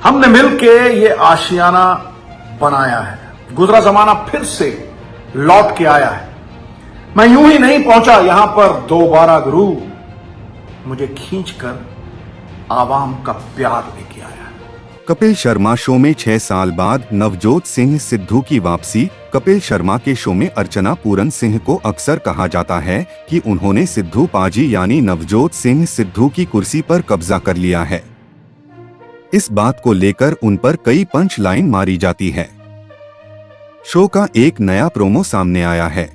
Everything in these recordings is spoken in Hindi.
हमने मिलके ये आशियाना बनाया है। गुजरा जमाना फिर से लौट के आया है। मैं यूं ही नहीं पहुंचा यहां पर दोबारा गुरु, मुझे खींचकर आवाम का प्यार लेके आया है। कपिल शर्मा शो में 6 साल बाद नवजोत सिंह सिद्धू की वापसी। कपिल शर्मा के शो में अर्चना पूरन सिंह को अक्सर कहा जाता है कि उन्होंने सिद्धू पाजी यानी नवजोत सिंह सिद्धू की कुर्सी पर कब्जा कर लिया है। इस बात को लेकर उन पर कई पंच लाइन मारी जाती है। शो का एक नया प्रोमो सामने आया है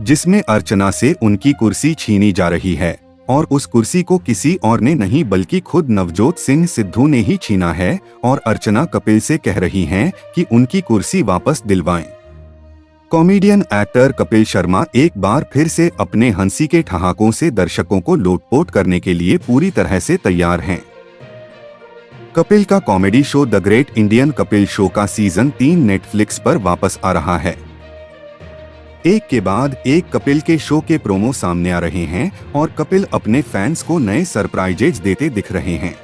जिसमें अर्चना से उनकी कुर्सी छीनी जा रही है और उस कुर्सी को किसी और ने नहीं बल्कि खुद नवजोत सिंह सिद्धू ने ही छीना है और अर्चना कपिल से कह रही हैं कि उनकी कुर्सी वापस दिलवाएं। कॉमेडियन एक्टर कपिल शर्मा एक बार फिर से अपने हंसी के ठहाकों से दर्शकों को लोटपोट करने के लिए पूरी तरह से तैयार हैं। कपिल का comedy show the great Indian Kapil show का सीजन 3 नेटफ्लिक्स पर वापस आ रहा है। एक के बाद एक कपिल के शो के प्रोमो सामने आ रहे हैं और कपिल अपने फैंस को नए सरप्राइजेज देते दिख रहे हैं।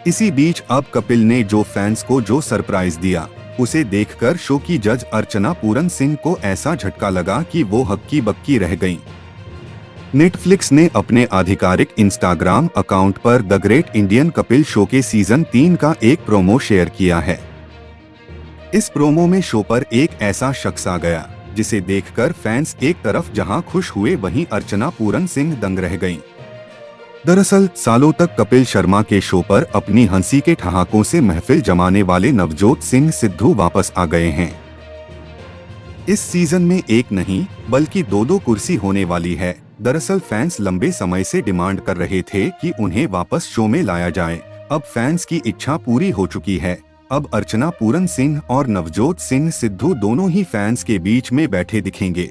इसी बीच अब कपिल ने जो फैंस को जो सरप्राइज दिया उसे देखकर शो की जज अर्चना पूरन सिंह को ऐसा झटका लगा कि वो हक्की बक्की रह गईं। नेटफ्लिक्स ने अपने आधिकारिक इंस्टाग्राम अकाउंट पर the great Indian Kapil show के सीजन 3 का एक प्रोमो शेयर किया है। इस प्रोमो में शो पर एक ऐसा शख्स आ गया जिसे देखकर फैंस एक तरफ जहां खुश हुए वहीं अर्चना पूरन सिंह दंग रह गईं। दरअसल सालों तक कपिल शर्मा के शो पर अपनी हंसी के ठहाकों से महफिल जमाने वाले नवजोत सिंह सिद्धू वापस आ गए हैं। इस सीजन में एक नहीं बल्कि 2-2 कुर्सी होने वाली है। दरअसल फैंस लंबे समय से डिमांड कर रहे थे कि उन्हें वापस शो में लाया जाए। अब फैंस की इच्छा पूरी हो चुकी है। अब अर्चना पूरन सिंह और नवजोत सिंह सिद्धू दोनों ही फैंस के बीच में बैठे दिखेंगे।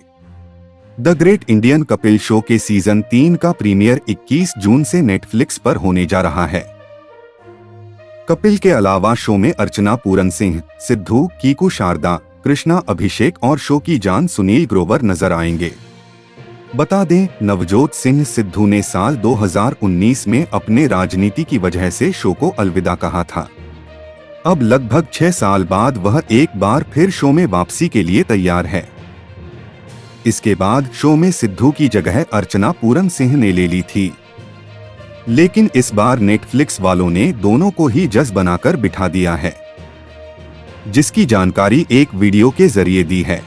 The great Indian Kapil show के सीजन 3 का प्रीमियर 21 जून से नेटफ्लिक्स पर होने जा रहा है। कपिल के अलावा शो में अर्चना पूरन सिंह, सिद्धू, कीकू शारदा, कृष्णा अभिषेक और शो की जान सुनील ग्रोवर नजर आएंगे। बता दें, नवजोत सिंह सिद्धू ने साल 2019 में अपने राजनीति की वजह से शो को अलविदा कहा था। अब लगभग 6 साल बाद वह एक बार फिर शो में वापसी के लिए तैयार है। इसके बाद शो में सिद्धू की जगह अर्चना पूरन सिंह ने ले ली थी, लेकिन इस बार नेटफ्लिक्स वालों ने दोनों को ही जज बनाकर बिठा दिया है, जिसकी जानकारी एक वीडियो के जरिए दी है।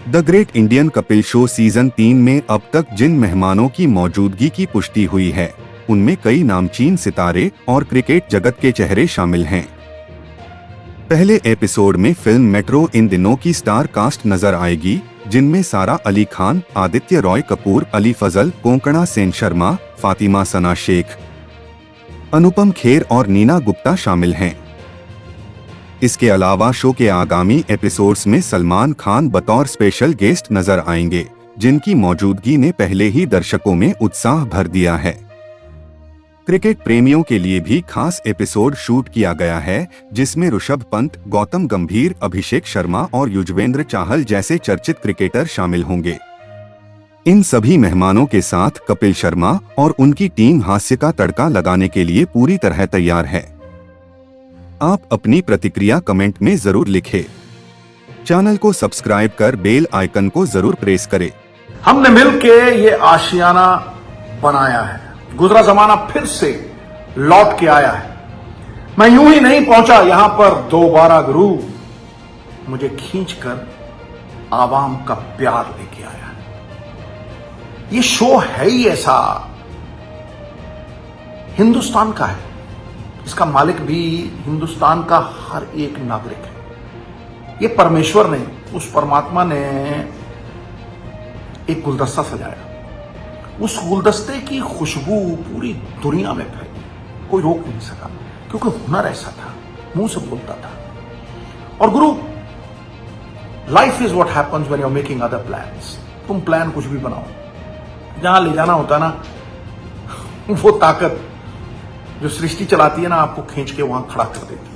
The great Indian Kapil show season 3 में अब तक जिन मेहमानों की मौजूदगी की पुष्टि हुई है उनमें कई नामचीन सितारे और क्रिकेट जगत के चेहरे शामिल हैं। पहले एपिसोड में फिल्म मेट्रो इन दिनों की स्टार कास्ट नजर आएगी, जिनमें सारा अली खान, आदित्य रॉय कपूर, अली फजल, कोंकणा सेन शर्मा, फातिमा सना शेख, अनुपम खेर और नीना गुप्ता शामिल हैं। इसके अलावा शो के आगामी एपिसोड्स में सलमान खान बतौर स्पेशल गेस्ट नजर आएंगे, जिनकी मौजूदगी ने पहले ही दर्शकों में उत्साह भर दिया है। क्रिकेट प्रेमियों के लिए भी खास एपिसोड शूट किया गया है, जिसमें ऋषभ पंत, गौतम गंभीर, अभिषेक शर्मा और युजवेंद्र चाहल जैसे चर्चित क्रिकेटर शामिल होंगे। इन सभी मेहमानों के साथ कपिल शर्मा और उनकी टीम हास्य का तड़का लगाने के लिए पूरी तरह तैयार है। आप अपनी प्रतिक्रिया कमेंट में जरूर लिखें। चैनल को सब्सक्राइब कर बेल आइकन को जरूर प्रेस करें। हमने मिलके ये आशियाना बनाया है। गुजरा जमाना फिर से लौट के आया है। मैं यूं ही नहीं पहुंचा यहां पर दोबारा गुरु, मुझे खींचकर आवाम का प्यार लेके आया है। ये शो है ही ऐसा, हिंदुस्तान का है, इसका मालिक भी हिंदुस्तान का हर एक नागरिक है। ये परमेश्वर ने, उस परमात्मा ने एक गुलदस्ता सजाया, उस गुलदस्ते की खुशबू पूरी दुनिया में फैली, कोई रोक नहीं सका, क्योंकि हुनर ऐसा था, मुंह से बोलता था। और गुरु, life is what happens when you are making other plans. तुम प्लान कुछ भी बनाओ, जहां ले जाना होता ना, वो ताकत जो सृष्टि चलाती है ना, आपको खींच के वहां खड़ा कर देती है।